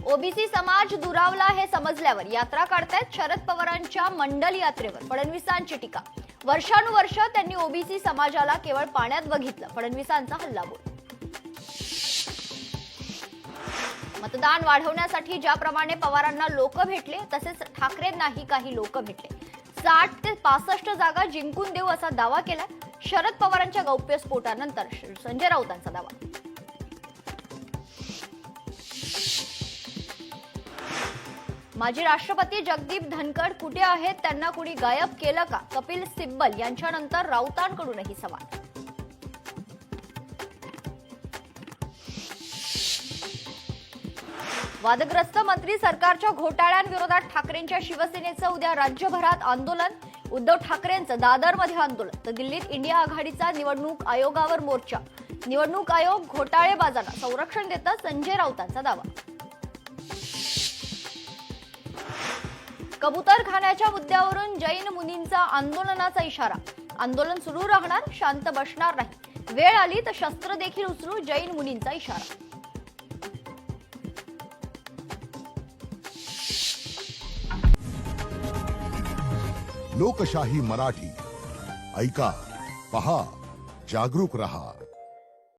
OBC समाज दुरावला हे समजल्यावर यात्रा काढतायत शरद पवारांच्या मंडल यात्रेवर फडणवीसांची टीका। वर्षानुवर्ष त्यांनी ओबीसी समाजाला केवळ पाण्यात बघितलं, फडणवीसांचा हल्लाबोल। मतदान वाढवण्यासाठी ज्याप्रमाणे पवारांना लोक भेटले तसेच ठाकरेंनाही काही लोक भेटले। 60 ते 65 जागा जिंकून देऊ असा दावा केला शरद पवारांच्या गौप्यस्फोटानंतर संजय राऊतांचा दावा। माजी राष्ट्रपती जगदीप धनखड कुठे आहेत, त्यांना कुणी गायब केलं का? कपिल सिब्बल यांच्यानंतर राऊतांकडूनही सवाल। वादग्रस्त मंत्री सरकारच्या घोटाळ्यांविरोधात ठाकरेंच्या शिवसेनेचं उद्या राज्यभरात आंदोलन। उद्धव ठाकरेंचं दादरमध्ये आंदोलन तर दिल्लीत इंडिया आघाडीचा निवडणूक आयोगावर मोर्चा। निवडणूक आयोग घोटाळेबाजांना संरक्षण देतं, संजय राऊतांचा दावा। कबूतरखान्याच्या मुद्द्यावरून जैन मुनींचा आंदोलनाचा इशारा। आंदोलन सुरू राहणार, शांत बसणार नाही, वेळ आली तर शस्त्र देखील उचलू, जैन मुनींचा इशारा। लोकशाही मराठी ऐका, पहा, जागरूक रहा।